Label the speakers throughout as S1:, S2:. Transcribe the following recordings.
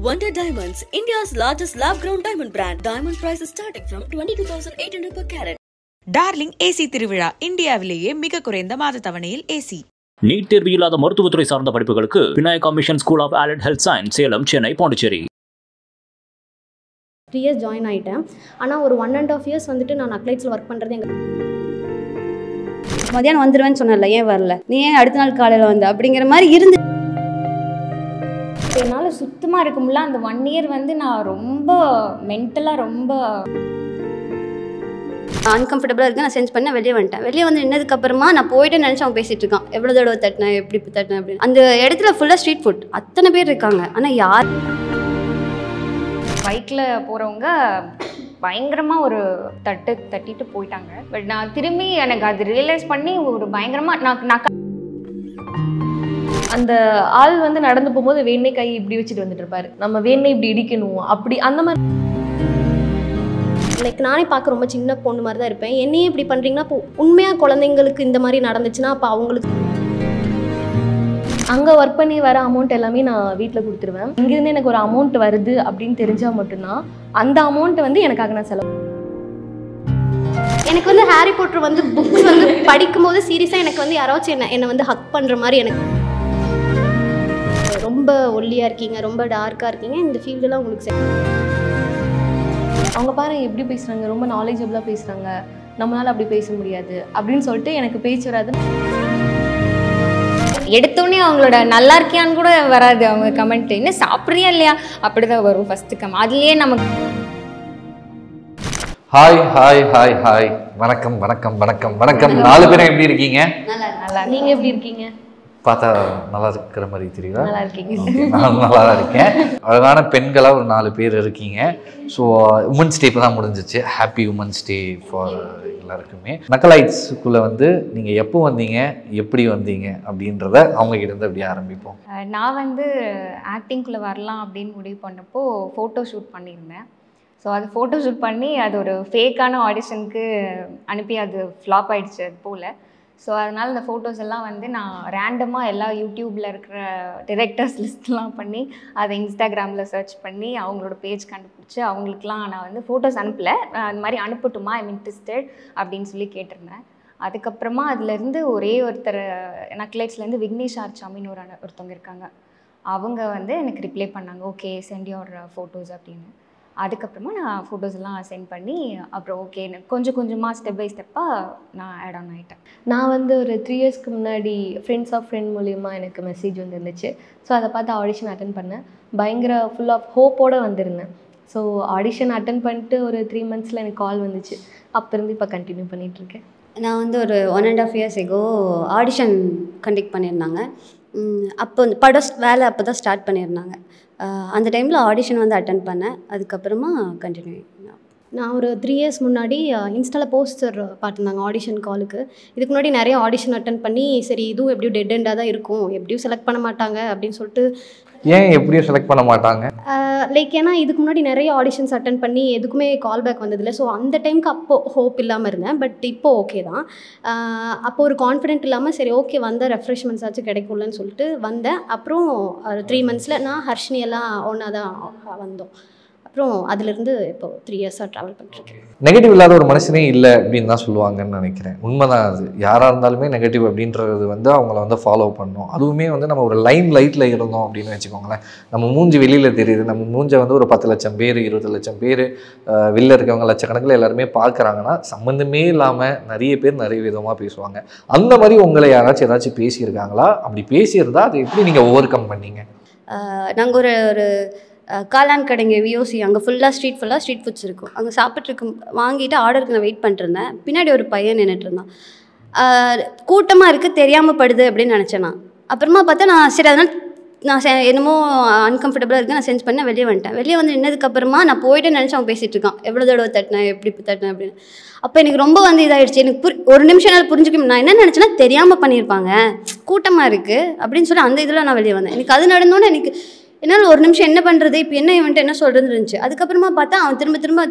S1: Wonder Diamonds, India's largest lab-grown diamond brand. Diamond prices starting from 22,800 per carat.
S2: Darling AC திருவிழா இந்தியாவிலேயே மிக குறைந்த மாத தவணையில் ஏசி.
S3: நீட் தேர்வு இல்லாத மருத்துவத்துறை சார்ந்த படிப்புகளுக்கு Vinayaka mission school of allied health science, Salem, Chennai, Pondicherry.
S4: 3 years join ஆகிட்டேன். ஆனால் ஒரு 1.5 years வந்துட்டு நான் அக்லைட்ஸில் ஒர்க் பண்ணுறது
S5: மதியானம் வந்துடுவேன்னு சொன்னல, ஏன் வரல, நீ ஏன் அடுத்த நாள் காலையில் வந்து அப்படிங்கிற மாதிரி இருந்து
S6: என்னால் சுத்தமாக இருக்க முடியல. அந்த 1 year வந்து நான் ரொம்ப மென்டலாக ரொம்ப
S5: அன்கம்ஃபர்டபுளாக இருக்குது. நான் சென்ஸ் பண்ண வெளியே வந்துட்டேன். வெளியே வந்து நின்னதுக்கப்புறமா நான் போயிட்டு நினச்சி அவன் பேசிகிட்டு இருக்கான், எவ்வளோ தடவை தட்டினேன், எப்படி தட்டினேன் அப்படின்னு. அந்த இடத்துல ஃபுல்லாக ஸ்ட்ரீட் ஃபுட், அத்தனை பேர் இருக்காங்க. ஆனால் யார்
S6: பைக்கில் போகிறவங்க பயங்கரமாக ஒரு தட்டிட்டு போயிட்டாங்க. பட் நான் திரும்பி எனக்கு அது ரியலைஸ் பண்ணி ஒரு பயங்கரமாக நான்
S7: அந்த ஆள் வந்து நடந்து போகும்போது வேணே கை இப்படி வச்சுட்டு வந்துட்டு இருப்பாரு, நம்ம வேணே இப்படி இடிக்கணும் அப்படி அந்த மாதிரி.
S4: லைக் நானே பார்க்க ரொம்ப சின்ன பொண்ணு மாதிரி தான் இருப்பேன். என்னையே இப்படி பண்ணுறீங்கன்னா இப்போ உண்மையாக குழந்தைங்களுக்கு இந்த மாதிரி நடந்துச்சுன்னா அப்போ அவங்களுக்கு
S7: அங்கே ஒர்க் பண்ணி வர அமௌண்ட் எல்லாமே நான் வீட்டில் கொடுத்துருவேன். இங்கேருந்து எனக்கு ஒரு அமௌண்ட் வருது அப்படின்னு தெரிஞ்சால் மட்டும்தான் அந்த அமௌண்ட்டை வந்து எனக்காக நான் செலவு.
S4: எனக்கு வந்து ஹாரி பாட்டர் வந்து புக்ஸ் வந்து படிக்கும்போது சீரியஸாக எனக்கு வந்து யாராச்சும் என்னை வந்து ஹக் பண்ணுற மாதிரி, எனக்கு ரொம்ப ஒல்லியாக இருக்கீங்க, ரொம்ப டார்க்காக இருக்கீங்க, இந்த ஃபீல்டெலாம் உங்களுக்கு
S7: அவங்க பாருங்க எப்படி பேசுகிறாங்க, ரொம்ப நாலேஜபிளாக பேசுகிறாங்க, நம்மளால் அப்படி பேச முடியாது அப்படின்னு சொல்லிட்டு எனக்கு பேச்சு வராது.
S6: எடுத்தோடனே அவங்களோட நல்லா இருக்கியான்னு கூட வராது. அவங்க கமெண்ட் என்ன சாப்பிட்றியா இல்லையா அப்படி தான் வரும் ஃபஸ்ட்டு அதுலேயே நமக்கு.
S8: ஹாய் ஹாய் ஹாய் ஹாய், வணக்கம் வணக்கம் வணக்கம் வணக்கம். 4 பேரும் எப்படி இருக்கீங்க?
S7: நல்லா. நீங்கள் எப்படி இருக்கீங்க?
S8: பார்த்தா நல்லா இருக்கிற மாதிரி தெரியுதா?
S7: நல்லா இருக்கீங்க.
S8: நான் நல்லா தான் இருக்கேன். அழகான பெண்களாக ஒரு 4 பேர் இருக்கீங்க. ஸோ உமன்ஸ் டே இப்போ தான் முடிஞ்சிச்சு. ஹாப்பி உமன்ஸ் டே ஃபார் எல்லாருக்குமே. நக்கலைட்ஸுக்குள்ளே வந்து நீங்கள் எப்போ வந்தீங்க, எப்படி வந்தீங்க அப்படின்றத அவங்ககிட்ட இருந்து அப்படியே ஆரம்பிப்போம்.
S6: நான் வந்து ஆக்டிங்குள்ளே வரலாம் அப்படின்னு முடிவு பண்ணப்போ ஃபோட்டோ ஷூட் பண்ணியிருந்தேன். ஸோ அது ஃபோட்டோ ஷூட் பண்ணி அது ஒரு ஃபேக்கான ஆடிஷனுக்கு அனுப்பி அது ஃப்ளாப் ஆகிடுச்சு அது போல். ஸோ அதனால் இந்த ஃபோட்டோஸ் எல்லாம் வந்து நான் ரேண்டமாக எல்லா யூடியூப்பில் இருக்கிற டிரெக்டர்ஸ் லிஸ்ட்லாம் பண்ணி அதை இன்ஸ்டாகிராமில் சர்ச் பண்ணி அவங்களோட பேஜ் கண்டுபிடிச்சி அவங்களுக்குலாம் நான் வந்து ஃபோட்டோஸ் அனுப்பலை, அந்த மாதிரி அனுப்பட்டுமா, ஐ இன்ட்ரெஸ்டட் அப்படின்னு சொல்லி கேட்டிருந்தேன். அதுக்கப்புறமா அதுலேருந்து ஒரே ஒருத்தர் நக்லைட்ஸ்லேருந்து விக்னேஷ் ஆர்ச்சாமின்னு ஒருத்தவங்க இருக்காங்க. அவங்க வந்து எனக்கு ரிப்ளை பண்ணாங்க, ஓகே சென்ட் யுவர் ஃபோட்டோஸ் அப்படின்னு. அதுக்கப்புறமா நான் ஃபோட்டோஸ் எல்லாம் சென்ட் பண்ணி அப்புறம் ஓகே கொஞ்சம் கொஞ்சமாக ஸ்டெப் பை ஸ்டெப்பாக நான் ஆட் ஆன் ஆகிட்டேன்.
S7: நான் வந்து ஒரு 3 yearsக்கு முன்னாடி ஃப்ரெண்ட்ஸ் ஆஃப் ஃப்ரெண்ட் மூலிமா எனக்கு மெசேஜ் வந்துருந்துச்சு. ஸோ அதை பார்த்து ஆடிஷன் அட்டன் பண்ணேன். பயங்கர ஃபுல் ஆஃப் ஹோப்போடு வந்திருந்தேன். ஸோ ஆடிஷன் அட்டன் பண்ணிட்டு ஒரு 3 monthஸில் எனக்கு கால் வந்துச்சு. அப்போ இருந்து இப்போ கண்டினியூ பண்ணிகிட்ருக்கேன்.
S5: நான் வந்து ஒரு 1.5 years ago ஆடிஷன் கண்டக்ட் பண்ணியிருந்தாங்க. அப்போ வந்து படம் வேலை அப்போ தான் ஸ்டார்ட் பண்ணியிருந்தாங்க. அந்த டைமில் ஆடிஷன் வந்து அட்டன் பண்ணேன். அதுக்கப்புறமா கண்டினியூ.
S4: நான் ஒரு 3 years முன்னாடி இன்ஸ்டாவில் போஸ்டர் பார்த்துருந்தாங்க ஆடிஷன் காலுக்கு. இதுக்கு முன்னாடி நிறைய ஆடிஷன் அட்டன் பண்ணி சரி இதுவும் எப்படியும் டெட் எண்டாக தான் இருக்கும், எப்படியும் செலக்ட் பண்ண மாட்டாங்க அப்படின்னு சொல்லிட்டு.
S8: ஏன் எப்படியும் செலக்ட் பண்ண மாட்டாங்க?
S4: லைக் ஏன்னா இதுக்கு முன்னாடி நிறைய ஆடிஷன்ஸ் அட்டன் பண்ணி எதுக்குமே கால் பேக் வந்ததில்லை. ஸோ அந்த டைமுக்கு அப்போது ஹோப் இல்லாமல் இருந்தேன். பட் இப்போது ஓகே தான். அப்போது ஒரு கான்ஃபிடென்ட் இல்லாமல் சரி ஓகே வந்தால் ரெஃப்ரெஷ்மெண்ட்ஸ் ஆச்சு கிடைக்கும்லன்னு சொல்லிட்டு வந்தேன். அப்புறம் 3 monthஸில் நான் ஹர்ஷினி எல்லாம் ஒன்றா தான் வந்தோம். அப்புறம் அதுலேருந்து இப்போ 3 yearsஆக ட்ராவல் பண்ணிட்டுருக்கேன்.
S8: நெகட்டிவ் இல்லாத ஒரு மனுஷனே இல்லை அப்படின்னு தான் சொல்லுவாங்கன்னு நினைக்கிறேன். உண்மைதான் அது. யாராக இருந்தாலுமே நெகட்டிவ் அப்படின்றது வந்து அவங்கள வந்து ஃபாலோ பண்ணணும். அதுவுமே வந்து நம்ம ஒரு லைம் லைட்டில் இருந்தோம் அப்படின்னு வச்சுக்கோங்களேன். நம்ம மூஞ்சி வெளியில் தெரியுது, நம்ம மூஞ்சை வந்து ஒரு 10 லட்சம் பேர் 20 லட்சம் பேர் வெளில இருக்கவங்க லட்சக்கணக்கில் எல்லாருமே பார்க்குறாங்கன்னா சம்மந்தமே இல்லாமல் நிறைய பேர் நிறைய விதமாக பேசுவாங்க. அந்த மாதிரி உங்களை யாராச்சும் ஏதாச்சும் பேசியிருக்காங்களா? அப்படி பேசியிருந்தா அதை எப்படி நீங்கள் ஓவர் கம் பண்ணீங்க?
S5: நாங்கள் ஒரு காளான் கடைங்க விஓசி, அங்கே ஃபுல்லாக ஸ்ட்ரீட் ஃபுட்ஸ் இருக்கும். அங்கே சாப்பிட்ருக்கு வாங்கிட்டு ஆர்டருக்கு நான் வெயிட் பண்ணிட்டுருந்தேன். பின்னாடி ஒரு பையன் நின்றுட்டு இருந்தான். கூட்டமாக இருக்குது தெரியாமல் படுது அப்படின்னு நினச்சேன் நான். அப்புறமா பார்த்தா நான் சரி அதனால் நான் என்னமோ அன்கம்ஃபர்டபுளாக இருக்குது, நான் சென்ஸ் பண்ண வெளியே வந்துட்டேன். வெளியே வந்து நின்னதுக்கப்புறமா நான் போய்ட்டு நினச்சி அவன் பேசிகிட்டு இருக்கான், எவ்வளோ தடவை தட்டினேன், எப்படி தட்டினேன் அப்படின்னு. அப்போ எனக்கு ரொம்ப வந்து இதாகிடுச்சு. எனக்கு ஒரு நிமிஷம் என்னால் புரிஞ்சுக்க. நான் என்ன நினச்சேன்னா தெரியாமல் பண்ணியிருப்பாங்க, கூட்டமாக இருக்குது அப்படின்னு சொல்லி அந்த இதில் நான் வெளியே வந்தேன். எனக்கு அது நடந்தோன்னே எனக்கு என்னால் ஒரு நிமிஷம் என்ன பண்ணுறது, இப்போ என்ன இவன்ட்டு என்ன சொல்கிறதுன்னு இருந்துச்சு. அதுக்கப்புறமா பார்த்தா அவன்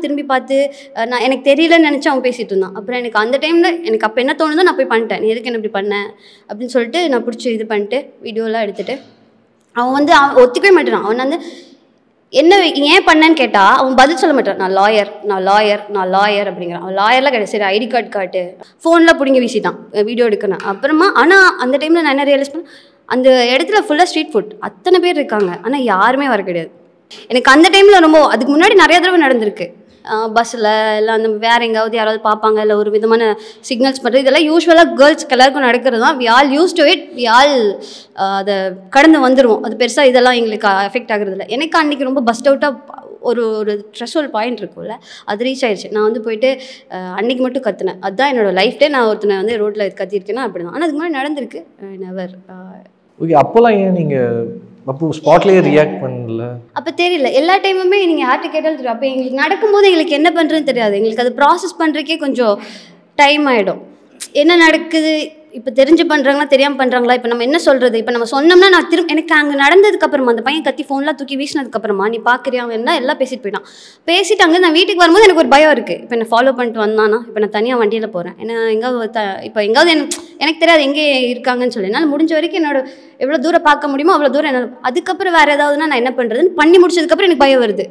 S5: திரும்பி பார்த்து நான் எனக்கு தெரியலன்னு நினச்சி அவன் பேசிகிட்டு இருந்தான். அப்புறம் எனக்கு அந்த டைமில் எனக்கு அப்போ என்ன தோணுதோ நான் போய் பண்ணிட்டேன். நீ எதுக்கு என்ன இப்படி பண்ணேன் அப்படின்னு சொல்லிட்டு நான் பிடிச்சி இது பண்ணிட்டு வீடியோலாம் எடுத்துகிட்டு அவன் வந்து அவன் ஒத்துக்கவே மாட்டேறான். அவன் வந்து என்ன ஏன் பண்ணேன்னு கேட்டால் அவன் பதில் சொல்ல மாட்டான். நான் லாயர் அப்படிங்கிறான். அவன் லாயர்லாம் கிடையாது. சரி ஐடி கார்டு காட்டு, ஃபோனில் பிடிங்கி வீசிட்டான் வீடியோ எடுக்கணும். அப்புறமா ஆனால் அந்த டைமில் நான் என்ன ரியலைஸ் பண்ணேன், அந்த இடத்துல ஃபுல்லாக ஸ்ட்ரீட் ஃபுட், அத்தனை பேர் இருக்காங்க, ஆனால் யாருமே வர கிடையாது. எனக்கு அந்த டைமில் ரொம்ப, அதுக்கு முன்னாடி நிறைய தடவை நடந்திருக்கு. பஸ்ஸில் இல்லை அந்த வேறு எங்காவது யாராவது பார்ப்பாங்க, இல்லை ஒரு விதமான சிக்னல்ஸ் பண்ணுறது, இதெல்லாம் யூஸ்வலாக கேர்ள்ஸ்க்கு எல்லாருக்கும் நடக்கிறது தான். We all used to it, we all அதை கடந்து வந்துடுவோம். அது பெருசாக இதெல்லாம் எங்களுக்கு எஃபெக்ட் ஆகுறது இல்லை. எனக்கு அன்றைக்கி ரொம்ப பஸ்ட் அவுட்டாக ஒரு த்ரெஷ்ஹோல்ட் பாயிண்ட் இருக்கும்ல, அது ரீச் ஆயிடுச்சு. நான் வந்து போயிட்டு அன்றைக்கி மட்டும் கற்றுனேன். அதுதான் என்னோடய லைஃப்டே. நான் ஒருத்தனை வந்து ரோட்டில் கத்திருக்கேன்னா அப்படி தான். ஆனால் அதுக்கு முன்னாடி நடந்திருக்கு. நெவர்.
S8: ஓகே, அப்போல்லாம் ஏன் நீங்கள் அப்போ ஸ்பாட்லேயே ரியாக்ட் பண்ணல?
S5: அப்போ தெரியல. எல்லா டைமுமே நீங்கள் யார்கிட்ட கேட்டாலும் தெரியும். அப்போ எங்களுக்கு நடக்கும்போது எங்களுக்கு என்ன பண்ணுறதுன்னு தெரியாது. எங்களுக்கு அது ப்ராசஸ் பண்ணுறதுக்கே கொஞ்சம் டைம் ஆகிடும். என்ன நடக்குது, இப்போ தெரிஞ்சு பண்ணுறாங்களா தெரியாமல் பண்ணுறாங்களா, இப்போ நம்ம என்ன சொல்கிறது, இப்போ நம்ம சொன்னோம்னா நான் எனக்கு அங்கே நடந்ததுக்கப்புறமா அந்த பையன் கத்தி ஃபோன்லாம் தூக்கி வீசினதுக்கப்புறமா நீ பார்க்குறியா அவன் என்ன எல்லாம் பேசிட்டு போயிட்டான். பேசிட்டு அங்கே நான் வீட்டுக்கு வரும்போது எனக்கு ஒரு பயம் இருக்குது. இப்போ என்ன ஃபாலோ பண்ணிட்டு வந்தானா, இப்போ நான் தனியாக வண்டியில் போகிறேன், ஏன்னா எங்காவது இப்போ எங்காவது எனக்கு தெரியாது எங்கே இருக்காங்கன்னு சொல்லி. என்னால் முடிஞ்ச வரைக்கும் என்னோட எவ்வளோ தூரம் பார்க்க முடியுமோ அவ்வளோ தூரம் என்னால். அதுக்கப்புறம் வேறு ஏதாவதுனா நான் என்ன பண்ணுறதுன்னு பண்ணி முடிச்சதுக்கப்புறம் எனக்கு பயம் வருது.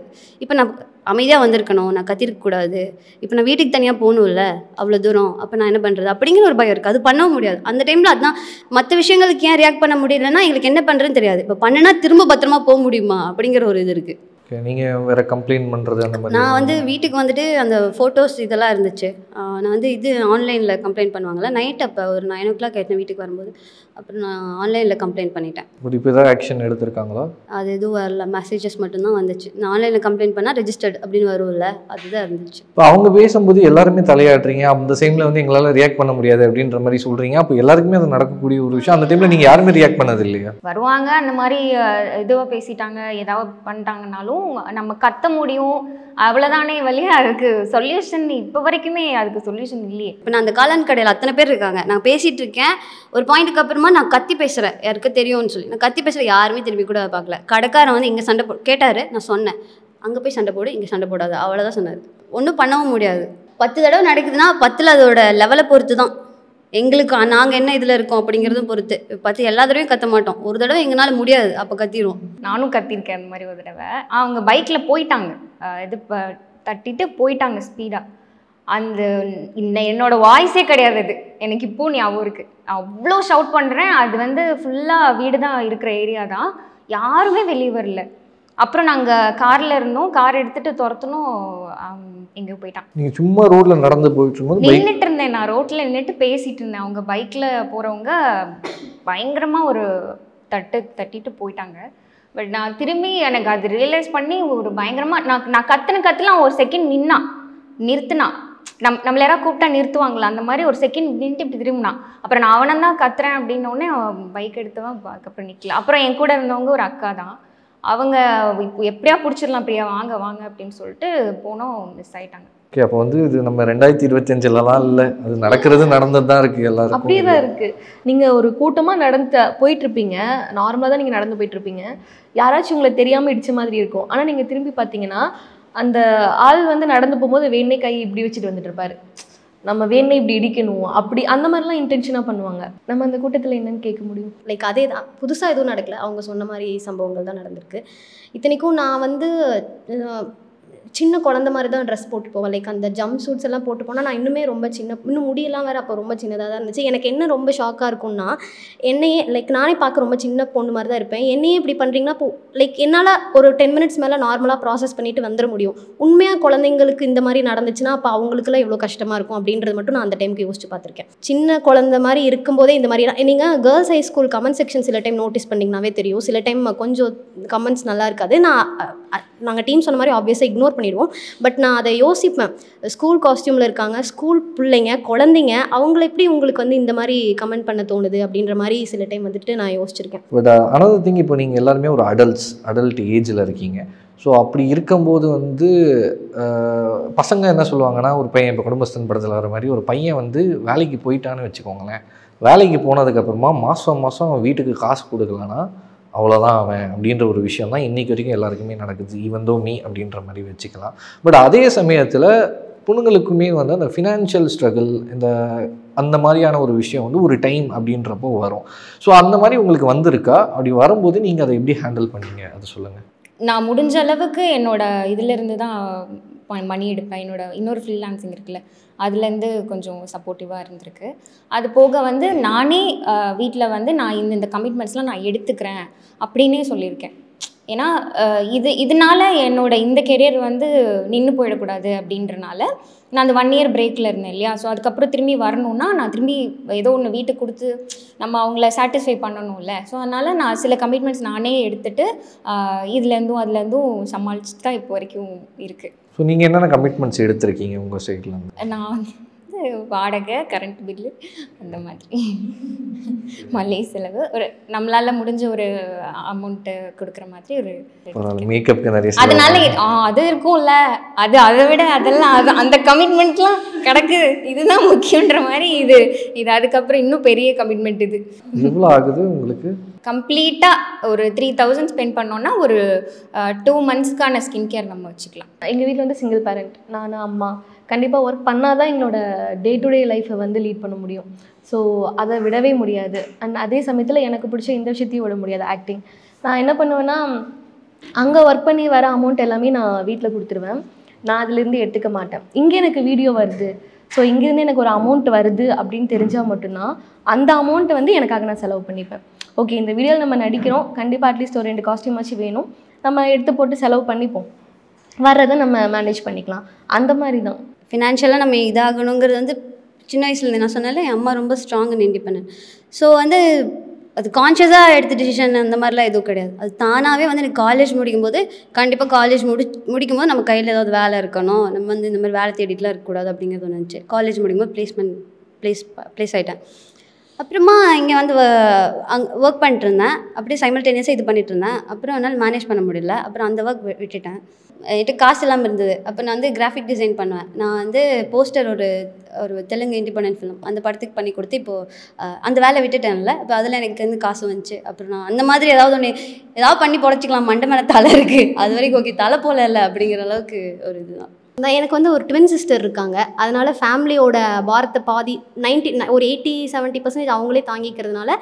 S5: இப்போ நான் அமைதியாக வந்திருக்கணும், நான் கத்திருக்கக்கூடாது, இப்போ நான் வீட்டுக்கு தனியாக போகணும்ல அவ்வளோ தூரம், அப்போ நான் என்ன பண்ணுறது அப்படிங்கிற ஒரு பயம் இருக்குது. அது பண்ணவும் முடியாது அந்த டைமில். அதுதான் மற்ற விஷயங்களுக்கு ஏன் ரியாக்ட் பண்ண முடியலன்னா எங்களுக்கு என்ன பண்ணுறதுன்னு தெரியாது. இப்போ பண்ணுனா திரும்ப பத்திரமா போக முடியுமா அப்படிங்கிற ஒரு இது இருக்குது.
S8: நீங்கள் வேறு கம்ப்ளைண்ட் பண்ணுறது அந்த மாதிரி?
S5: நான் வந்து வீட்டுக்கு வந்துட்டு அந்த ஃபோட்டோஸ் இதெல்லாம் இருந்துச்சு. நான் வந்து இது ஆன்லைனில் கம்ப்ளைண்ட் பண்ணுவாங்கள்ல, நைட் அப்போ ஒரு 9 o'clock ஆகிட்டேன் வீட்டுக்கு வரும்போது. அப்புறம் நான் ஆன்லைனில் கம்ப்ளைண்ட் பண்ணிட்டேன்.
S8: இப்போ ஏதாவது ஆக்ஷன் எடுத்திருக்காங்களா?
S5: அது எதுவும் வரல, மெசேஜஸ் மட்டும்தான் வந்துச்சு. நான் ஆன்லைனில் கம்ப்ளைண்ட் பண்ணால் ரெஜிஸ்டர்ட் அப்படின்னு வரும்ல, அதுதான் இருந்துச்சு.
S8: இப்போ அவங்க பேசும்போது எல்லாருமே தலையாடுறீங்க, அந்த டைமில் வந்து எங்களால் ரியாக்ட் பண்ண முடியாது அப்படின்ற மாதிரி சொல்கிறீங்க. அப்போ எல்லாருக்குமே அது நடக்கக்கூடிய ஒரு விஷயம். அந்த டைமில் நீங்கள் யாருமே ரியாக்ட் பண்ணது இல்லையா?
S6: வருவாங்க அந்த மாதிரி இதுவாக பேசிட்டாங்க ஏதாவது பண்ணிட்டாங்கனாலும் நம்ம கத்த முடியும், அவ்வளோதானே வழியே. அதுக்கு சொல்யூஷன் இப்போ வரைக்குமே அதுக்கு சொல்யூஷன் இல்லையே.
S5: இப்போ நான் அந்த காளான் கடையில் அத்தனை பேர் இருக்காங்க, நான் பேசிகிட்டு இருக்கேன். ஒரு பாயிண்ட்டுக்கு அப்புறமா நான் கத்தி பேசுகிறேன், யாருக்கு தெரியும்னு சொல்லி நான் கத்தி பேசுகிறேன். யாருமே திரும்பி கூட பார்க்கல. கடைக்காரன் வந்து இங்கே சண்டை கேட்டார், நான் சொன்னேன் அங்கே போய் சண்டை போடு, இங்கே சண்டை போடாது, அவ்வளோதான் சொன்னார். ஒன்றும் பண்ணவும் முடியாது. 10 தடவை நடக்குதுன்னா 10ல் அதோட லெவலை பொறுத்து தான் எங்களுக்கு நாங்கள் என்ன இதில் இருக்கோம் அப்படிங்கிறதும் பொறுத்து. 10 எல்லா தடவையும் கத்த மாட்டோம். ஒரு தடவை எங்களால் முடியாது, அப்போ கத்திடுவோம்.
S6: நானும் கத்திருக்கேன் அந்த மாதிரி ஒரு தடவை. அவங்க பைக்கில் போயிட்டாங்க, இது தட்டிட்டு போயிட்டாங்க ஸ்பீடாக. அந்த என்னோட வாய்ஸே கிடையாது அது, எனக்கு இப்போது ஞாபகம் இருக்குது. அவ்வளோ ஷவுட் பண்ணுறேன். அது வந்து ஃபுல்லாக வீடு தான் இருக்கிற ஏரியா தான், யாருமே வெளியே வரல. அப்புறம் நாங்கள் காரில் இருந்தோம், கார் எடுத்துகிட்டு துரத்தணும், எங்கேயோ போயிட்டான்.
S8: நீங்கள் சும்மா ரோட்டில் நடந்து போயிட்டு இருக்கும்போது
S6: நின்றுட்டு இருந்தேன், நான் ரோட்டில் நின்றுட்டு பேசிகிட்டு இருந்தேன். அவங்க பைக்கில் போகிறவங்க பயங்கரமாக ஒரு தட்டிட்டு போயிட்டாங்க. பட் நான் திரும்பி எனக்கு அது ரியலைஸ் பண்ணி ஒரு பயங்கரமாக நான் கத்தலாம். ஒரு செகண்ட் நிறுத்தினா நம்மள யாராவது கூப்பிட்டா நிறுத்துவாங்களா, அந்த மாதிரி ஒரு செகண்ட் நின்றுட்டு இப்படி திரும்பினா. அப்புறம் நான் அவனை தான் கத்துறேன் அப்படின்னோடனே பைக் எடுத்தவன் அப்புறம் நிற்கல. அப்புறம் என் கூட இருந்தவங்க ஒரு அக்கா தான், அவங்க இப்போ எப்படியா பிடிச்சிடலாம் பிரியா வாங்க வாங்க அப்படின்னு சொல்லிட்டு போனோம், மிஸ் ஆகிட்டாங்க.
S8: ஓகே, அப்போ வந்து இது நம்ம 2025லலாம் இல்லை, அது நடந்தது தான் இருக்குது எல்லாரும்.
S7: அப்படியே தான் இருக்குது. நீங்கள் ஒரு கூட்டமாக போயிட்டுருப்பீங்க, நார்மலாக தான் நீங்கள் நடந்து போயிட்டுருப்பீங்க, யாராச்சும் உங்களை தெரியாமல் இடித்த மாதிரி இருக்கும். ஆனால் நீங்கள் திரும்பி பார்த்தீங்கன்னா அந்த ஆள் வந்து நடந்து போகும்போது வேணே கை இப்படி வச்சுட்டு வந்துட்டு இருப்பாரு, நம்ம வேணே இப்படி இடிக்கணும் அப்படி, அந்த மாதிரிலாம் இன்டென்ஷனாக பண்ணுவாங்க. நம்ம அந்த கூட்டத்தில் என்னன்னு கேட்க முடியும்?
S4: லைக் அதே தான், புதுசாக எதுவும் நடக்கல, அவங்க சொன்ன மாதிரி சம்பவங்கள் தான் நடந்திருக்கு. இத்தனைக்கும் நான் வந்து சின்ன குழந்த மாதிரி தான் ட்ரெஸ் போட்டு போவேன். லைக் அந்த ஜம்ப் சூட்ஸ் எல்லாம் போட்டு போனால் நான் இன்னுமே ரொம்ப இன்னும் முடியெல்லாம் வேறு அப்போ ரொம்ப சின்னதாக தான் இருந்துச்சு. எனக்கு என்ன ரொம்ப ஷாக்காக இருக்கும்னா, என்னையே லைக் நானே பார்க்க ரொம்ப சின்ன பொண்ணு மாதிரி தான் இருப்பேன். என்னையே இப்படி பண்ணுறீங்கன்னா இப்போ லைக் என்னால் ஒரு 10 minutes மேலே நார்மலாக ப்ராசஸ் பண்ணிட்டு வந்துட முடியும். உண்மையாக குழந்தைங்களுக்கு இந்த மாதிரி நடந்துச்சுன்னா அப்போ அவங்களுக்குலாம் எவ்வளோ கஷ்டமாக இருக்கும் அப்படின்றது மட்டும் நான் அந்த டைமுக்கு யோசிச்சு பார்த்துருக்கேன். சின்ன குழந்தை மாதிரி இருக்கும்போதே இந்த மாதிரி நீங்கள் girls high school comment section சில டைம் நோட்டீஸ் பண்ணிங்கனாவே தெரியும். சில டைம் கொஞ்சம் கமெண்ட்ஸ் நல்லா இருக்காது. நாங்கள் டீம் சொன்ன மாதிரி ஆப்வியஸாக இக்னோர் பண்ணிடுவோம். பட் நான் அதை யோசிப்பேன், ஸ்கூல் காஸ்டியூமில் இருக்காங்க, ஸ்கூல் பிள்ளைங்க குழந்தைங்க, அவங்கள எப்படி உங்களுக்கு வந்து இந்த மாதிரி கமெண்ட் பண்ண தோணுது அப்படின்ற மாதிரி சில டைம் வந்துட்டு நான் யோசிச்சிருக்கேன்.
S8: பட் அனதர் திங், இப்போ நீங்கள் எல்லாருமே ஒரு அடல்ட் ஏஜில் இருக்கீங்க. ஸோ அப்படி இருக்கும்போது வந்து பசங்க என்ன சொல்லுவாங்கன்னா, ஒரு பையன் இப்போ குடும்பஸ்தன் படத்தில் வர மாதிரி ஒரு பையன் வந்து வேலைக்கு போயிட்டான்னு வச்சுக்கோங்களேன், வேலைக்கு போனதுக்கப்புறமா மாதம் வீட்டுக்கு காசு கொடுக்கலன்னா அவ்வளோதான் அவன் அப்படின்ற ஒரு விஷயம் தான் இன்றைக்கி வரைக்கும் எல்லாருக்குமே நடக்குது. ஈவன் தோ மீ அப்படின்ற மாதிரி வச்சுக்கலாம். பட் அதே சமயத்தில் பொண்ணுங்களுக்குமே வந்து அந்த ஃபினான்ஷியல் ஸ்ட்ரகிள் அந்த மாதிரியான ஒரு விஷயம் வந்து ஒரு டைம் அப்படின்றப்போ வரும். ஸோ அந்த மாதிரி உங்களுக்கு வந்திருக்கா? அப்படி வரும்போது நீங்கள் அதை எப்படி ஹேண்டில் பண்ணீங்க, அதை சொல்லுங்கள்.
S6: நான் முடிஞ்ச அளவுக்கு என்னோட இதிலேருந்து தான் மணி எடுப்பேன். என்னோட இன்னொரு ஃப்ரீலான்சிங் இருக்குல்ல, அதுலேருந்து கொஞ்சம் சப்போர்ட்டிவாக இருந்திருக்கு. அது போக வந்து நானே வீட்டில் வந்து நான் இந்த கமிட்மெண்ட்ஸ்லாம் நான் எடுத்துக்கிறேன் அப்படின்னே சொல்லியிருக்கேன். ஏன்னா இதனால என்னோட இந்த கெரியர் வந்து நின்று போயிடக்கூடாது அப்படின்றனால நான் அந்த 1 இயர் பிரேக்கில் இருந்தேன் இல்லையா. ஸோ அதுக்கப்புறம் திரும்பி வரணுன்னா நான் திரும்பி ஏதோ ஒன்று வீட்டுக்கு கொடுத்து நம்ம அவங்கள சாட்டிஸ்ஃபை பண்ணணும்ல. ஸோ அதனால் நான் சில கமிட்மெண்ட்ஸ் நானே எடுத்துகிட்டு இதுலேருந்தும் அதுலேருந்தும் சமாளிச்சுட்டு தான் இப்போ வரைக்கும் இருக்குது.
S8: ஸோ நீங்கள் என்னென்ன கமிட்மெண்ட்ஸ் எடுத்திருக்கீங்க உங்கள் சைட்லேருந்து?
S6: நான் வந்து வாடகை, கரண்ட் பில்லு, அந்த மாதிரி மளிகை செலவு, ஒரு நம்மளால் முடிஞ்ச ஒரு அமௌண்ட்டு கொடுக்குற மாதிரி ஒரு
S8: மேக்கப்புக்கு நிறைய
S6: அதனால அது இருக்கும்ல, அதை விட அதெல்லாம் அந்த கமிட்மெண்ட்லாம் கிடக்குது. இதுதான் முக்கியன்ற மாதிரி இது அதுக்கப்புறம் இன்னும் பெரிய கமிட்மெண்ட். இது
S8: எவ்வளோ ஆகுது உங்களுக்கு?
S6: கம்ப்ளீட்டாக ஒரு 3000 ஸ்பெண்ட் பண்ணோன்னா ஒரு 2 monthsக்கான ஸ்கின் கேர் நம்ம வச்சுக்கலாம்.
S7: எங்கள் வீட்டில் வந்து சிங்கிள் பேரண்ட், நான் அம்மா. கண்டிப்பாக ஒர்க் பண்ணால் தான் எங்களோட டே டு டே லைஃப்பை வந்து லீட் பண்ண முடியும். ஸோ அதை விடவே முடியாது. அண்ட் அதே சமயத்தில் எனக்கு பிடிச்ச இந்த விஷயத்தையும் விட முடியாது, ஆக்டிங். நான் என்ன பண்ணுவேன்னா, அங்கே ஒர்க் பண்ணி வர அமௌண்ட் எல்லாமே நான் வீட்டில் கொடுத்துருவேன். நான் அதிலேருந்து எடுத்துக்க மாட்டேன். இங்கே எனக்கு வீடியோ வருது, ஸோ இங்கேருந்து எனக்கு ஒரு அமௌண்ட் வருது அப்படின்னு தெரிஞ்சால் மட்டும்தான் அந்த அமௌண்ட்டை வந்து எனக்காக நான் செலவு பண்ணிப்பேன். ஓகே, இந்த வீடியோவில் நம்ம நடிக்கிறோம், கண்டிப்பாக அட்லீஸ்ட் ஒரு 2 காஸ்டியூம் ஆச்சு வேணும், நம்ம எடுத்து போட்டு செலவு பண்ணிப்போம், வர்றதை நம்ம மேனேஜ் பண்ணிக்கலாம். அந்த மாதிரி தான்
S5: ஃபினான்ஷியலாக நம்ம இதாகணுங்கிறது வந்து சின்ன வயசுலேருந்து நான் சொன்னால என் அம்மா ரொம்ப ஸ்ட்ராங் அண்ட் இண்டிபெண்டன்ட். ஸோ வந்து அது கான்ஷியஸாக எடுத்த டிசிஷன் அந்த மாதிரிலாம் எதுவும் கிடையாது. அது தானாகவே வந்து எனக்கு காலேஜ் முடிக்கும்போது, கண்டிப்பாக காலேஜ் முடிக்கும்போது நம்ம கையில் ஏதாவது வேலை இருக்கணும், நம்ம வந்து இந்த மாதிரி வேலை தேடிட்டுலாம் இருக்கக்கூடாது அப்படிங்கிறது ஒன்று இருந்துச்சு. காலேஜ் முடிக்கும்போது ப்ளேஸ் ஆகிட்டேன். அப்புறமா இங்கே வந்து ஒர்க் பண்ணிட்டுருந்தேன். அப்படியே சைமல்டேனியஸாக இது பண்ணிகிட்ருந்தேன். அப்புறம் என்னால் மேனேஜ் பண்ண முடியல. அப்புறம் அந்த ஒர்க் விட்டுட்டேன். என்கிட்ட காசு இல்லாமல் இருந்தது. அப்போ நான் வந்து கிராஃபிக் டிசைன் பண்ணுவேன். நான் வந்து போஸ்டர் ஒரு தெலுங்கு இண்டிபெண்டன்ட் ஃபிலிம் அந்த படத்துக்கு பண்ணி கொடுத்து இப்போது அந்த வேலை விட்டுட்டேன்ல. இப்போ அதில் எனக்கு வந்து காசு வந்துச்சு. அப்புறம் நான் அந்த மாதிரி ஏதாவது பண்ணி பொழைச்சிக்கலாம், மண்டை மேலே தலை இருக்குது, அது வரைக்கும் ஓகே, தலை போல இல்லை அப்படிங்கிற அளவுக்கு ஒரு இதுதான்.
S4: எனக்கு வந்து ஒரு ட்வின் சிஸ்டர் இருக்காங்க. அதனால் ஃபேமிலியோட பாரத்தை பாதி ஒரு 80-70% அவங்களே தாங்கிக்கிறதுனால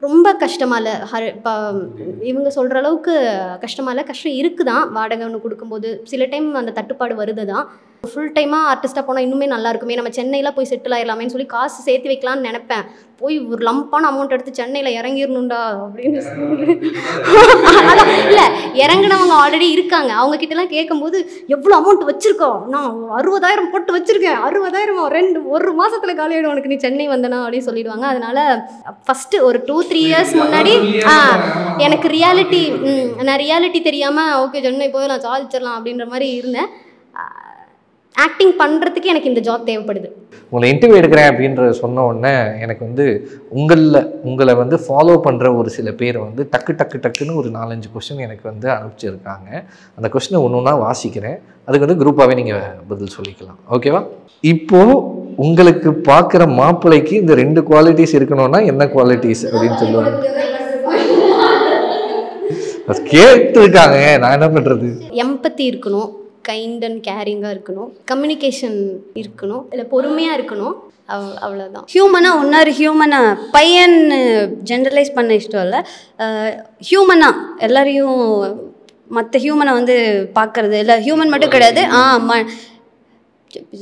S4: ரொம்ப கஷ்டமாக இல்லை. இப்போ இவங்க சொல்கிற அளவுக்கு கஷ்டமாக இல்லை. கஷ்டம் இருக்குது தான், வாடகை ஒன்று கொடுக்கும்போது சில டைம் அந்த தட்டுப்பாடு வருது தான். ஃபுல் டைமாக ஆர்டிஸ்ட்டாக போனால் இன்னுமே நல்லாயிருக்குமே, நம்ம சென்னையில் போய் செட்டில் ஆகிடலாமேன்னு சொல்லி காசு சேர்த்து வைக்கலான்னு நினைப்பேன். போய் ஒரு லம்பான அமௌண்ட் எடுத்து சென்னையில் இறங்கிடணுண்டா அப்படின்னு அதான் இல்லை, இறங்கினவங்க ஆல்ரெடி இருக்காங்க. அவங்கக்கிட்டலாம் கேட்கும்போது எவ்வளோ அமௌண்ட் வச்சுருக்கோம், நான் 60,000 போட்டு வச்சுருக்கேன், 60,000 1 மாதத்தில் காலியாகிடும் உனக்கு, நீ சென்னை வந்தனா அப்படின்னு சொல்லிடுவாங்க. அதனால் ஃபஸ்ட்டு ஒரு 2-3 இயர்ஸ் முன்னாடி எனக்கு நான் ரியாலிட்டி தெரியாமல் ஓகே சென்னை போய் நான் சாதிச்சிடலாம் அப்படின்ற மாதிரி இருந்தேன். ஆக்டிங் பண்ணுறதுக்கு எனக்கு இந்த ஜாப் தேவைப்படுது.
S8: உங்களை இன்டர்வியூ எடுக்கிறேன் அப்படின்ற சொன்ன உடனே எனக்கு வந்து உங்களை வந்து ஃபாலோ பண்ணுற ஒரு சில பேரை வந்து டக்குன்னு ஒரு 4-5 கொஸ்டின் எனக்கு வந்து அனுப்பிச்சிருக்காங்க. அந்த கொஸ்டினை ஒன்று வாசிக்கிறேன், அதுக்கு வந்து குரூப்பாகவே நீங்கள் பதில் சொல்லிக்கலாம், ஓகேவா? இப்போது உங்களுக்கு பார்க்குற மாப்பிள்ளைக்கு இந்த 2 குவாலிட்டிஸ் இருக்கணும்னா என்ன குவாலிட்டிஸ் அப்படின்னு சொல்லுவாங்க? கேட்டுருக்காங்க, நான் என்ன பண்ணுறது?
S4: எம்பத்தி இருக்கணும், கைண்ட் அண்ட் கேரிங்காக இருக்கணும், கம்யூனிகேஷன் இருக்கணும், இல்லை பொறுமையாக இருக்கணும், அவ்வளோதான்.
S5: ஹியூமனாக இன்னொரு ஹியூமனாக பையன் ஜென்ரலைஸ் பண்ண இஷ்டம் இல்லை. ஹியூமனாக எல்லாரையும் மற்ற ஹியூமனை வந்து பார்க்குறது இல்லை. ஹியூமன் மட்டும் கிடையாது,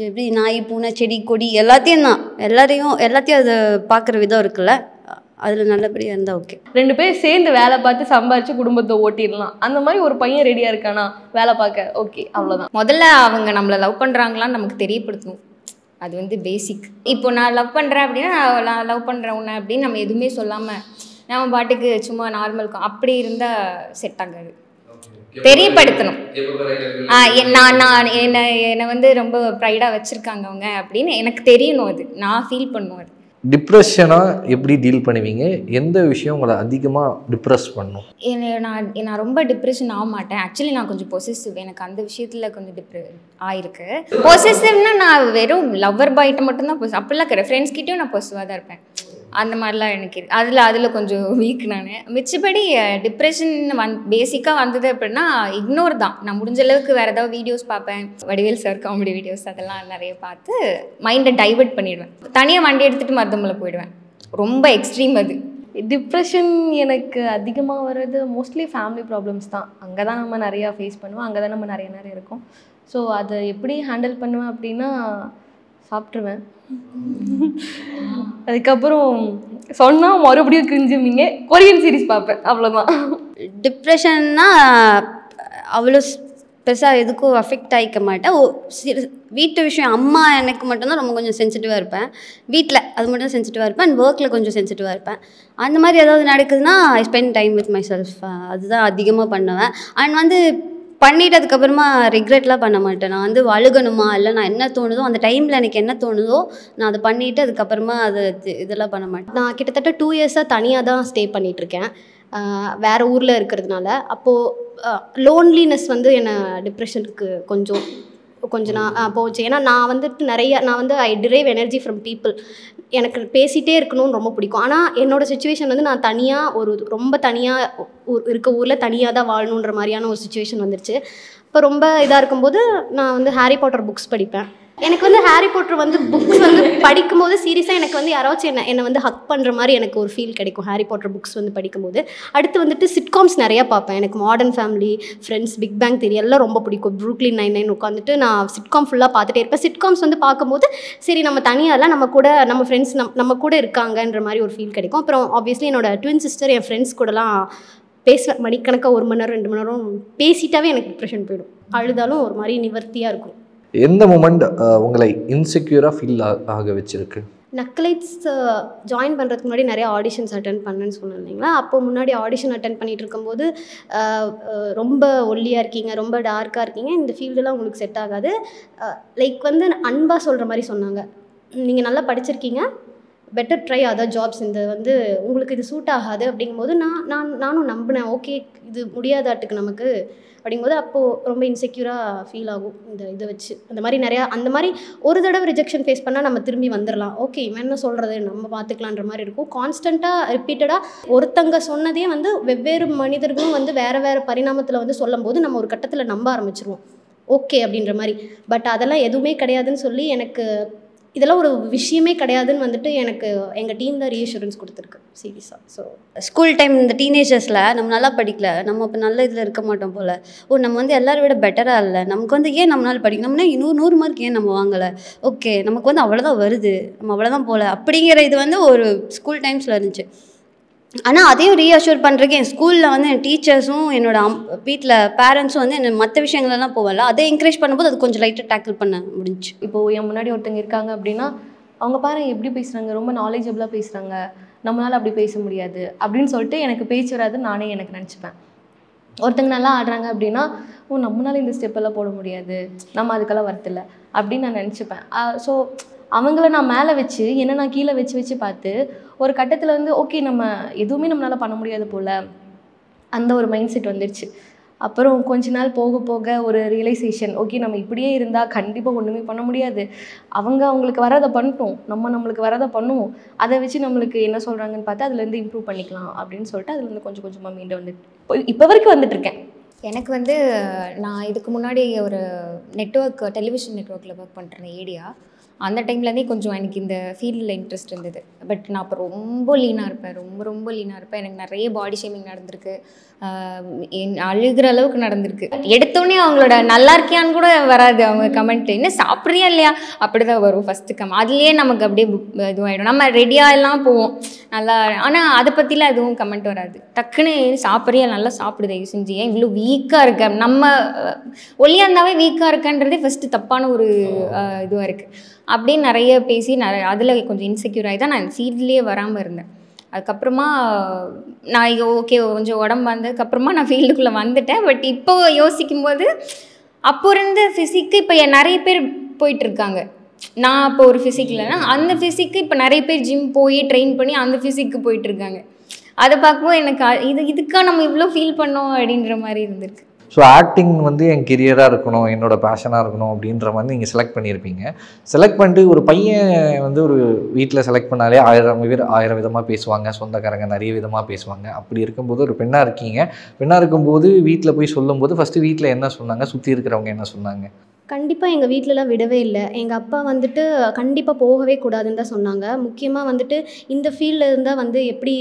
S5: எப்படி நாய் பூனை செடி கொடி எல்லாத்தையும் தான், எல்லாத்தையும் அதை பார்க்குற விதம் இருக்குல்ல, அதில் நல்லபடியாக இருந்தால் ஓகே.
S7: 2 பேர் சேர்ந்து வேலை பார்த்து சம்பாரித்து குடும்பத்தை ஓட்டிடலாம். அந்த மாதிரி ஒரு பையன் ரெடியாக இருக்கானா வேலை பார்க்க, ஓகே, அவ்வளோதான்.
S6: முதல்ல அவங்க நம்மளை லவ் பண்ணுறாங்களான்னு நமக்கு தெரியப்படுத்தணும். அது வந்து பேசிக். இப்போ நான் லவ் பண்ணுறேன் அப்படின்னா நான் லவ் பண்ணுறேன் உன்னை அப்படின்னு நம்ம எதுவுமே சொல்லாமல் நம்ம பாட்டுக்கு சும்மா நார்மல் அப்படி இருந்தால் செட் ஆகாது. தெரியப்படுத்தணும். நான் என்னை வந்து ரொம்ப ப்ரைடாக வச்சுருக்காங்க அவங்க அப்படின்னு எனக்கு தெரியணும். அது நான் ஃபீல் பண்ணுவேன். அது
S8: டிப்ரெஷனாக எப்படி டீல் பண்ணுவீங்க? எந்த விஷயம் உங்களை அதிகமாக டிப்ரெஸ் பண்ணும்?
S6: நான் ரொம்ப டிப்ரெஷன் ஆக மாட்டேன். ஆக்சுவலி நான் கொஞ்சம் பொசசிவ். எனக்கு அந்த விஷயத்தில் கொஞ்சம் ஆயிருக்கு. பொசசிவ்னா நான் வெறும் லவ்வர் பாய்கிட்ட மட்டும்தான் அப்படிலாம் கிடையாது. ஃப்ரெண்ட்ஸ்கிட்டையும் நான் பொசிவாக தான் இருப்பேன். அந்த மாதிரிலாம் எனக்கு அதில் கொஞ்சம் வீக். நான் மிச்சபடி டிப்ரெஷன் பேசிக்காக வந்தது அப்படின்னா இக்னோர் தான். நான் முடிஞ்ச அளவுக்கு வேறு ஏதாவது வீடியோஸ் பார்ப்பேன், வடிவேல் சார் காமெடி வீடியோஸ் அதெல்லாம் நிறைய பார்த்து மைண்டை டைவர்ட் பண்ணிவிடுவேன். தனியாக வண்டி எடுத்துகிட்டு மருதமலை போயிடுவேன். ரொம்ப எக்ஸ்ட்ரீம் அது.
S7: டிப்ரெஷன் எனக்கு அதிகமாக வர்றது மோஸ்ட்லி ஃபேமிலி ப்ராப்ளம்ஸ் தான். அங்கே தான் நம்ம நிறையா ஃபேஸ் பண்ணுவோம், அங்கே தான் நம்ம நிறைய இருக்கோம். ஸோ அதை எப்படி ஹேண்டில் பண்ணுவேன் அப்படின்னா சாப்பிட்ருவேன். அதுக்கப்புறம் சொன்னால் மறுபடியும் கிரிஞ்சுவீங்க, கொரியன் சீரிஸ் பார்ப்பேன், அவ்வளோதான்.
S5: டிப்ரெஷன்னா அவ்வளோ பெருசாக எதுக்கும் அஃபெக்ட் ஆகிக்க மாட்டேன். வீட்டு விஷயம் அம்மா எனக்கு மட்டும்தான் ரொம்ப கொஞ்சம் சென்சிட்டிவாக இருப்பேன். வீட்டில் அது மட்டும் சென்சிட்டிவாக இருப்பேன். அண்ட் ஒர்க்கில் கொஞ்சம் சென்சிட்டிவாக இருப்பேன். அந்த மாதிரி ஏதாவது நடக்குதுன்னா I spend time with my self. அதுதான் அதிகமாக பண்ணுவேன். அண்ட் பண்ணிவிட்டு அதுக்கப்புறமா ரிக்ரெட்லாம் பண்ண மாட்டேன். நான் அழுகணுமா இல்லை நான் என்ன தோணுதோ அந்த டைமில் எனக்கு என்ன தோணுதோ நான் அதை பண்ணிவிட்டு அதுக்கப்புறமா இதெல்லாம் பண்ண மாட்டேன்.
S4: நான் கிட்டத்தட்ட 2 இயர்ஸாக தனியாக தான் ஸ்டே பண்ணிகிட்ருக்கேன், வேறு ஊரில் இருக்கிறதுனால. அப்போது லோன்லினஸ் என்னை டிப்ரெஷனுக்கு கொஞ்சம் நான் போச்சு. ஏன்னா நான் ஐ டிரைவ் எனர்ஜி ஃப்ரம் பீப்புள். எனக்கு பேசிகிட்டே இருக்கணும்னு ரொம்ப பிடிக்கும். ஆனால் என்னோடய சுச்சுவேஷன் நான் தனியாக ரொம்ப தனியாக இருக்க ஊரில் தனியாக தான் வாழணுன்ற மாதிரியான ஒரு சுச்சுவேஷன் வந்துருச்சு. இப்போ ரொம்ப இதாக இருக்கும்போது நான் ஹாரி பாட்டர் புக்ஸ் படிப்பேன். எனக்கு ஹாரி பாட்டர் புக்ஸ் படிக்கும்போது சீரியஸாக எனக்கு யாராச்சும் என்னை ஹக் பண்ணுற மாதிரி எனக்கு ஒரு ஃபீல் கிடைக்கும் ஹாரி பாட்டர் புக்ஸ் படிக்கும்போது. அடுத்து சிட்காம்ஸ் நிறையா பார்ப்பேன். எனக்கு modern family, friends, big bang theory எல்லாம் ரொம்ப பிடிக்கும். ப்ரூக்லின் 99 உட்காந்துட்டு நான் சிட்காம் ஃபுல்லாக பார்த்துட்டே இருப்பேன். சிட்காம்ஸ் பார்க்கும்போது சரி நம்ம தனியாக இல்லை, நம்ம ஃப்ரெண்ட்ஸ் நம்ம கூட இருக்காங்கன்ற மாதிரி ஒரு ஃபீல் கிடைக்கும். அப்புறம் ஆப்வியஸ்லி என்னோட ட்வின் சிஸ்டர் என் ஃப்ரெண்ட்ஸ் கூடலாம் பேசுவேன் மணிக்கணக்காக, 1 மணி நேரம் 2 மணி நேரம் பேசிட்டாவே எனக்கு டிப்ரெஷன் போயிடும். அழுதாலும் ஒரு மாதிரி நிவர்த்தியாக இருக்கும்.
S8: எந்த மூமெண்ட் உங்களை இன்செக்யூராக ஃபீல் ஆக வச்சிருக்கு?
S4: நக்கலைட்ஸ் ஜாயின் பண்ணுறதுக்கு முன்னாடி நிறைய ஆடிஷன்ஸ் அட்டன் பண்ணேன்னு சொன்னேன் இல்லைங்களா. அப்போது முன்னாடி ஆடிஷன் அட்டன் பண்ணிகிட்டு இருக்கும்போது ரொம்ப ஒல்லியாக இருக்கீங்க, ரொம்ப டார்க்காக இருக்கீங்க, இந்த ஃபீல்டெல்லாம் உங்களுக்கு செட் ஆகாது, லைக் அன்பாக சொல்கிற மாதிரி சொன்னாங்க. நீங்கள் நல்லா படிச்சிருக்கீங்க, பெட்டர் ட்ரை அதர் ஜாப்ஸ், இந்த உங்களுக்கு இது சூட் ஆகாது அப்படிங்கும்போது நானும் நம்பினேன். ஓகே இது முடியாதாட்டுக்கு நமக்கு அப்படிங்கும்போது அப்போது ரொம்ப இன்செக்யூராக ஃபீல் ஆகும். இதை வச்சு அந்த மாதிரி ஒரு தடவை ரிஜெக்ஷன் ஃபேஸ் பண்ணால் நம்ம திரும்பி வந்துடலாம். ஓகே இவன் என்ன சொல்கிறது நம்ம பார்த்துக்கலான்ற மாதிரி இருக்கும். கான்ஸ்டண்ட்டாக ரிப்பீட்டடாக ஒருத்தங்க சொன்னதே வெவ்வேறு மனிதர்களும் வேறு பரிணாமத்தில் சொல்லும் போது நம்ம ஒரு கட்டத்தில் நம்ப ஆரம்பிச்சிருவோம் ஓகே அப்படின்ற மாதிரி. பட் அதெல்லாம் எதுவுமே கிடையாதுன்னு சொல்லி எனக்கு இதெல்லாம் ஒரு விஷயமே கிடையாதுன்னு எனக்கு எங்கள் டீம் தான் ரீஅஷூரன்ஸ் கொடுத்துருக்கு சீரியஸாக. ஸோ
S5: ஸ்கூல் டைம் இந்த டீனேஜர்ஸில் நம்ம நல்லா படிக்கல, நம்ம இப்போ நல்ல இதில் இருக்க மாட்டோம் போல், நம்ம எல்லாரை விட பெட்டராக இல்லை, நமக்கு ஏன் நம்மளால் படிக்கணும், நம்மளே 100 மார்க் ஏன் நம்ம வாங்கலை, ஓகே நமக்கு அவ்வளோதான் வருது, நம்ம அவ்வளோதான் போல் அப்படிங்கிற இது ஒரு ஸ்கூல் டைம்ஸில் இருந்துச்சு. ஆனால் அதையும் ரீஅஷூர் பண்ணுறதுக்கு என் ஸ்கூலில் என் டீச்சர்ஸும் என்னோடய வீட்டில் பேரண்ட்ஸும் என்ன மற்ற விஷயங்களெல்லாம் போகல, அதை என்கரேஜ் பண்ணும்போது அது கொஞ்சம் லைட்டாக டேக்கிள் பண்ண முடிஞ்சிச்சு.
S7: இப்போது என் முன்னாடி ஒருத்தங்க இருக்காங்க அப்படின்னா அவங்க பாருங்கள் எப்படி பேசுகிறாங்க, ரொம்ப நாலேஜபிளாக பேசுகிறாங்க, நம்மளால் அப்படி பேச முடியாது அப்படின்னு சொல்லிட்டு எனக்கு பேச்சு வராதுன்னு நானே எனக்கு நினச்சிப்பேன். ஒருத்தங்க நல்லா ஆடுறாங்க அப்படின்னா நம்மளால இந்த ஸ்டெப்பெல்லாம் போட முடியாது, நம்ம அதுக்கெல்லாம் வரதில்லை அப்படின்னு நான் நினச்சிப்பேன். ஸோ அவங்கள நான் மேலே வச்சு என்ன நான் கீழே வச்சு பார்த்து ஒரு கட்டத்தில் ஓகே நம்ம எதுவுமே நம்மளால் பண்ண முடியாது போல் அந்த ஒரு மைண்ட் செட் வந்துடுச்சு. அப்புறம் கொஞ்ச நாள் போக போக ஒரு ரியலைசேஷன், ஓகே நம்ம இப்படியே இருந்தால் கண்டிப்பாக ஒன்றுமே பண்ண முடியாது, அவங்களுக்கு வரதை பண்ணிட்டோம், நம்மளுக்கு வரதை பண்ணுவோம், அதை வச்சு நம்மளுக்கு என்ன சொல்கிறாங்கன்னு பார்த்து அதுலேருந்து இம்ப்ரூவ் பண்ணிக்கலாம் அப்படின்னு சொல்லிட்டு அதுலேருந்து கொஞ்சம் கொஞ்சமாக மீண்டு இப்போ வரைக்கும் வந்துட்டுருக்கேன்.
S6: எனக்கு நான் இதுக்கு முன்னாடி ஒரு டெலிவிஷன் நெட்வொர்க்கில் ஒர்க் பண்ணுறேன் ஏடியா. அந்த டைம்லேருந்தே கொஞ்சம் எனக்கு இந்த ஃபீல்டில் இன்ட்ரெஸ்ட் இருந்தது. பட் நான் அப்போ ரொம்ப லீனாக இருப்பேன், ரொம்ப லீனாக இருப்பேன். எனக்கு நிறைய பாடி ஷேமிங் நடந்திருக்கு, அழுகிற அளவுக்கு நடந்திருக்கு. எடுத்தோடனே அவங்களோட நல்லா இருக்கியான்னு கூட வராது, அவங்க கமெண்ட் என்ன சாப்பிட்றியா இல்லையா அப்படி தான் வரும் ஃபஸ்ட்டு அதுலேயே நமக்கு அப்படியே இதுவாகிடும். நம்ம ரெடியாக எல்லாம் போவோம் நல்லா, ஆனால் அதை பற்றிலாம் எதுவும் கமெண்ட் வராது. டக்குன்னு சாப்பிட்றியா, நல்லா சாப்பிடுது செஞ்சு, ஏன் இவ்வளோ வீக்காக இருக்க, நம்ம ஒல்லியாக இருந்தாவே வீக்காக இருக்கன்றதே ஃபஸ்ட்டு தப்பான ஒரு இதுவாக இருக்குது அப்படின்னு நிறைய பேசி அதில் கொஞ்சம் இன்செக்யூர் ஆகி தான் நான் ஃபீல்ட்லேயே வராமல் இருந்தேன். அதுக்கப்புறமா நான் ஓகே கொஞ்சம் உடம்பு வந்ததுக்கப்புறமா நான் ஃபீல்டுக்குள்ளே வந்துட்டேன். பட் இப்போ யோசிக்கும்போது அப்போ இருந்த ஃபிசிக்கு இப்போ நிறைய பேர் போயிட்டுருக்காங்க. நான் இப்போ ஒரு ஃபிசிக் இல்லைன்னா அந்த ஃபிசிக்கு இப்போ நிறைய பேர் ஜிம் போய் ட்ரெயின் பண்ணி அந்த ஃபிசிக்கு போயிட்டுருக்காங்க. அதை பார்க்கும்போது எனக்கு இதுக்காக நம்ம இவ்வளோ ஃபீல் பண்ணோம் அப்படின்ற மாதிரி இருந்திருக்கு.
S8: ஸோ ஆக்டிங் என் கெரியராக இருக்கணும், என்னோடய பேஷனாக இருக்கணும் அப்படின்ற மாதிரி நீங்கள் செலக்ட் பண்ணியிருப்பீங்க. செலக்ட் பண்ணிட்டு ஒரு பையன் ஒரு வீட்டில் செலக்ட் பண்ணாலே 1000 பேர் 1000 விதமாக பேசுவாங்க, சொந்தக்காரங்க நிறைய விதமாக பேசுவாங்க. அப்படி இருக்கும்போது ஒரு பெண்ணாக இருக்கீங்க, பெண்ணாக இருக்கும்போது வீட்டில் போய் சொல்லும்போது ஃபஸ்ட்டு வீட்டில் என்ன சொன்னாங்க, சுற்றி இருக்கிறவங்க என்ன சொன்னாங்க?
S4: கண்டிப்பாக எங்கள் வீட்டிலலாம் விடவே இல்லை. எங்கள் அப்பா வந்துட்டு கண்டிப்பாக போகவே கூடாதுன்னு தான் சொன்னாங்க. முக்கியமாக வந்துட்டு இந்த ஃபீல்டில் இருந்தால் வந்து எப்படி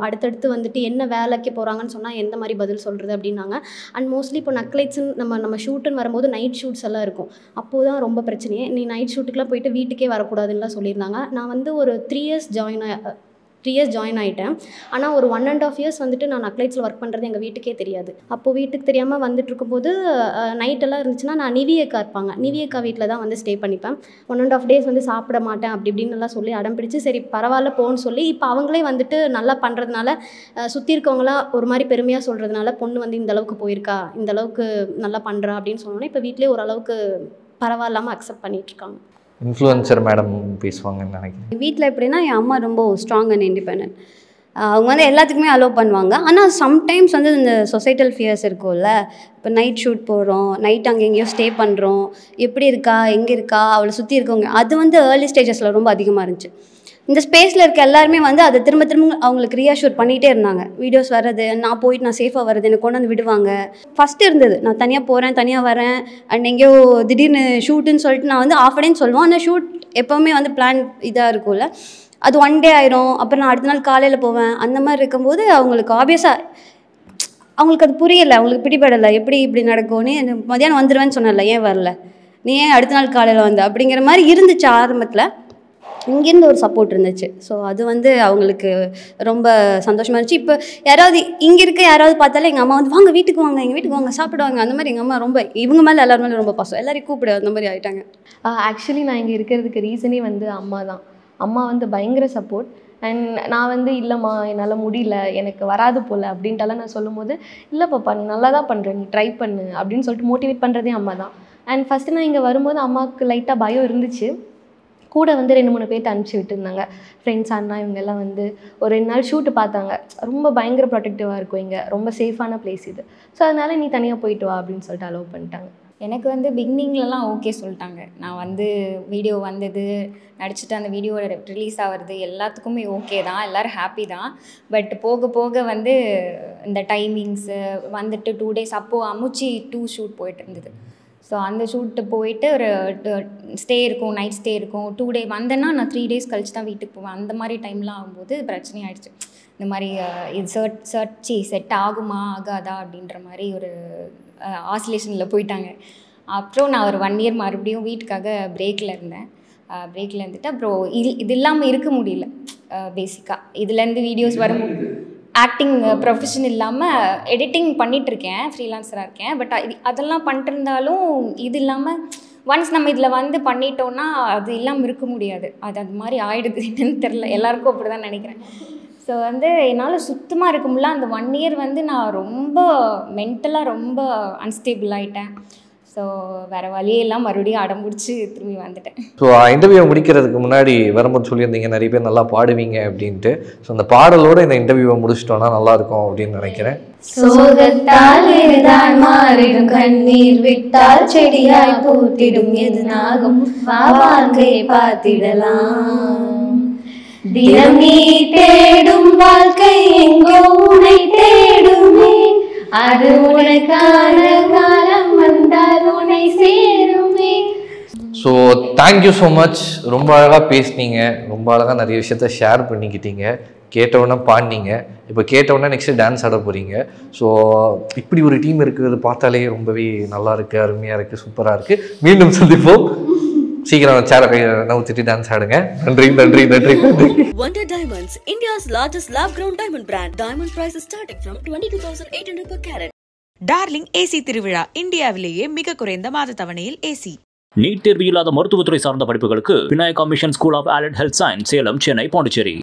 S4: அடுத்தடுத்து வந்துட்டு என்ன வேலைக்கு போகிறாங்கன்னு சொன்னால் எந்த மாதிரி பதில் சொல்கிறது அப்படின்னாங்க. அண்ட் மோஸ்ட்லி இப்போ நக்லைட்ஸுன்னு நம்ம ஷூட்டுன்னு வரும்போது நைட் ஷூட்ஸ் எல்லாம் இருக்கும். அப்போது தான் ரொம்ப பிரச்சனையே. நீ நைட் ஷூட்டுக்கெலாம் போயிட்டு வீட்டுக்கே வரக்கூடாதுன்னுலாம் சொல்லியிருந்தாங்க. நான் வந்து ஒரு 3 இயர்ஸ் ஜாயின் ஆகிட்டேன். ஆனால் ஒரு 1.5 இயர்ஸ் வந்துட்டு நான் நக்லைட்ஸில் ஒர்க் பண்ணுறது எங்கள் வீட்டுக்கே தெரியாது. அப்போது வீட்டுக்கு தெரியாமல் வந்துட்டு இருக்கும்போது நைட்டெல்லாம் இருந்துச்சுன்னா நான் நிவியக்கா இருப்பாங்க, நிவியக்கா வீட்டில் தான் வந்து ஸ்டே பண்ணிப்பேன். 1.5 டேஸ் வந்து சாப்பிட மாட்டேன் அப்படி இப்படின்னு எல்லாம் சொல்லி அடம் பிடிச்சி சரி பரவாயில்ல போன்னு சொல்லி இப்போ அவங்களே வந்துட்டு நல்லா பண்ணுறதுனால சுற்றி இருக்கவங்களாம் ஒரு மாதிரி பெருமையாக சொல்கிறதுனால பொண்ணு வந்து இந்தளவுக்கு போயிருக்கா, இந்தளவுக்கு நல்லா பண்ணுறா அப்படின்னு சொன்னோன்னே இப்போ வீட்டிலே ஓரளவுக்கு பரவாயில்லாமல் அக்செப்ட் பண்ணிகிட்ருக்காங்க.
S8: இன்ஃப்ளூயன்சர் மேடம் பேசுவாங்கன்னு நினைக்கிறேன்.
S5: வீட்டில் எப்படின்னா என் அம்மா ரொம்ப ஸ்ட்ராங் அண்ட் இண்டிபெண்டன்ட். அவங்க வந்து எல்லாத்துக்குமே அலோவ் பண்ணுவாங்க. ஆனால் சம்டைம்ஸ் வந்து இந்த சொசைட்டல் ஃபியர்ஸ் இருக்கும்ல, இப்போ நைட் ஷூட் போகிறோம், நைட் அங்கே எங்கேயோ ஸ்டே பண்ணுறோம், எப்படி இருக்கா எங்கே இருக்கா அவளை சுற்றி இருக்கவங்க, அது வந்து ஏர்லி ஸ்டேஜஸில் ரொம்ப அதிகமாக இருந்துச்சு. இந்த ஸ்பேஸில் இருக்க எல்லாருமே வந்து அதை திரும்ப அவங்களுக்கு ரீஅஷ்யூர் பண்ணிகிட்டே இருந்தாங்க. வீடியோஸ் வர்றது, நான் போயிட்டு நான் சேஃபாக வர்றது, எனக்கு கொண்டு வந்து விடுவாங்க. ஃபஸ்ட்டு இருந்தது நான் தனியாக போகிறேன் தனியாக வரேன் அண்ட் எங்கேயோ திடீர்னு ஷூட்டுன்னு சொல்லிட்டு நான் வந்து ஆஃப் டேன்னு சொல்லுவோம். ஆனால் ஷூட் எப்போவுமே வந்து பிளான் இதாக இருக்கும்ல, அது 1 டே ஆயிரும். அப்புறம் நான் அடுத்த நாள் காலையில் போவேன். அந்த மாதிரி இருக்கும்போது அவங்களுக்கு ஆப்வியஸாக அவங்களுக்கு அது புரியலை, அவங்களுக்கு பிடிபடலை, எப்படி இப்படி நடக்கும்னு. மதியானம் வந்துடுவேன்னு சொன்னல, ஏன் வரல, நீ ஏன் அடுத்த நாள் காலையில் வந்து அப்படிங்கிற மாதிரி இருந்துச்சு ஆரம்பத்தில். இங்கேருந்து ஒரு சப்போர்ட் இருந்துச்சு. ஸோ அது வந்து அவங்களுக்கு ரொம்ப சந்தோஷமாக இருந்துச்சு. இப்போ யாராவது இங்கே இருக்க யாராவது பார்த்தாலே எங்கள் அம்மா வந்து வாங்க வீட்டுக்கு வாங்க, எங்கள் வீட்டுக்கு வாங்க சாப்பிடுவாங்க. அந்த மாதிரி எங்கள் அம்மா ரொம்ப இவங்க மேலே எல்லாரும் மேலே ரொம்ப பாசம், எல்லாரையும் கூப்பிடு அந்த மாதிரி ஆகிட்டாங்க.
S7: ஆக்சுவலி நான் இங்கே இருக்கிறதுக்கு ரீசனே வந்து அம்மா தான். அம்மா வந்து பயங்கர சப்போர்ட். அண்ட் நான் வந்து இல்லைம்மா என்னால் முடியல, எனக்கு வராது போல் அப்படின்ட்டுலாம் நான் சொல்லும் போது இல்லை பாப்பா நீ நல்லா தான் பண்ணுற, நீ ட்ரை பண்ணு அப்படின்னு சொல்லிட்டு மோட்டிவேட் பண்ணுறதே அம்மா தான். அண்ட் ஃபஸ்ட்டு நான் இங்கே வரும்போது அம்மாவுக்கு லைட்டாக பயம் இருந்துச்சு. கூட வந்து 2-3 பேர்ட்டு அனுப்பிச்சி விட்டுருந்தாங்க, ஃப்ரெண்ட்ஸ் அண்ணா இவங்கெல்லாம் வந்து ஒரு 2 நாள் ஷூட்டு பார்த்தாங்க. ரொம்ப பயங்கர ப்ரொடெக்டிவாக இருக்கும் இங்கே, ரொம்ப சேஃபான பிளேஸ் இது. ஸோ அதனால் நீ தனியாக போயிட்டு வா அப்படின்னு சொல்லிட்டு அலோவ் பண்ணிட்டாங்க.
S6: எனக்கு வந்து பிகினிங்லலாம் ஓகே சொல்லிட்டாங்க. நான் வந்து வீடியோ வந்தது, நடிச்சுட்டு அந்த வீடியோ ரிலீஸ் ஆகிறது எல்லாத்துக்குமே ஓகே தான், எல்லோரும் ஹாப்பி தான். பட் போக போக வந்து இந்த டைமிங்ஸு வந்துட்டு 2 டேஸ் அப்போது அமுச்சி 2 ஷூட் போயிட்டு இருந்தது. ஸோ அந்த ஷூட்டு போயிட்டு ஒரு ஸ்டே இருக்கும், நைட் ஸ்டே இருக்கும். 2 டே வந்தேன்னா நான் 3 டேஸ் கழிச்சு தான் வீட்டுக்கு போவேன். அந்த மாதிரி டைம்லாம் ஆகும்போது பிரச்சனை ஆகிடுச்சு. இந்த மாதிரி இது செட் ஆகுமா ஆகாதா அப்படின்ற மாதிரி ஒரு ஆசிலேஷனில் போயிட்டாங்க. அப்புறம் நான் ஒரு 1 இயர் மறுபடியும் வீட்டுக்காக பிரேக்கில் இருந்தேன். பிரேக்கில் இருந்துட்டு அப்புறம் இது இல்லாமல் இருக்க முடியல. பேசிக்காக இதுலேருந்து வீடியோஸ் வரும், ஆக்டிங் ப்ரொஃபஷன் இல்லாமல் எடிட்டிங் பண்ணிகிட்ருக்கேன், ஃப்ரீலான்ஸராக இருக்கேன். பட் அதெல்லாம் பண்ணிட்டு இருந்தாலும் இது இல்லாமல் ஒன்ஸ் நம்ம இதில் வந்து பண்ணிட்டோன்னா அது இல்லாமல் இருக்க முடியாது. அது மாதிரி ஆகிடுது, என்னன்னு தெரில, எல்லாருக்கும் அப்படி தான் நினைக்கிறேன். ஸோ வந்து என்னால் சுத்தமாக இருக்க முடியல. அந்த 1 இயர் வந்து நான் ரொம்ப மென்டலாக ரொம்ப அன்ஸ்டேபிள் ஆகிட்டேன். ஸோ வேறு வழியெல்லாம் மறுபடியும் அடம்பிடிச்சி திரும்பி வந்துட்டேன்.
S8: ஸோ இன்டர்வியூ முடிக்கிறதுக்கு முன்னாடி வரும்போது சொல்லியிருந்தீங்க நிறைய பேர் நல்லா பாடுவீங்க அப்படின்ட்டு. ஸோ அந்த பாடலோடு இந்த இன்டர்வியூவை முடிச்சிட்டோன்னா நல்லாயிருக்கும் அப்படின்னு நினைக்கிறேன்.
S9: சோகத்தால் இதுதான் மாறிடும், கண்ணீர் விட்டால் செடியாய் பூத்திடும், எதுனாகும் வாழ்க்கை பார்த்திடலாம். தினம் நீ தேடும் வாழ்க்கை எங்கோ உன்னை தேடுமே, அது உனக்கான காலம் வந்தால் உன்னை சேருமே.
S8: So thank you so much. ரொம்ப அழகாக பேசுனீங்க, ரொம்ப அழகாக நிறைய விஷயத்த ஷேர் பண்ணிக்கிட்டீங்க. கேட்டவுடனே பாடினீங்க, இப்போ கேட்டவுடனே நெக்ஸ்ட்டு டான்ஸ் ஆட போகிறீங்க. ஸோ இப்படி ஒரு டீம் இருக்கிறது பார்த்தாலே ரொம்பவே நல்லா இருக்குது, அருமையாக இருக்குது, சூப்பராக இருக்குது. மீண்டும் சந்திப்போம். சீக்கிரம் சேர நவுத்திட்டு டான்ஸ் ஆடுங்க. நன்றி நன்றி நன்றி நன்றி.
S1: Wonder Diamonds, India's largest lab-grown diamond brand. Diamond price is starting from 22,800 per carat.
S2: Darling AC திருவிழா, இந்தியாவிலேயே மிக குறைந்த மாத தவணையில் ஏசி.
S3: நீட் தேர்வு இல்லாத மருத்துவத்துறை சார்ந்த படிப்புகளுக்கு Vinayaka mission school of allied health science, Salem, Chennai, Pondicherry.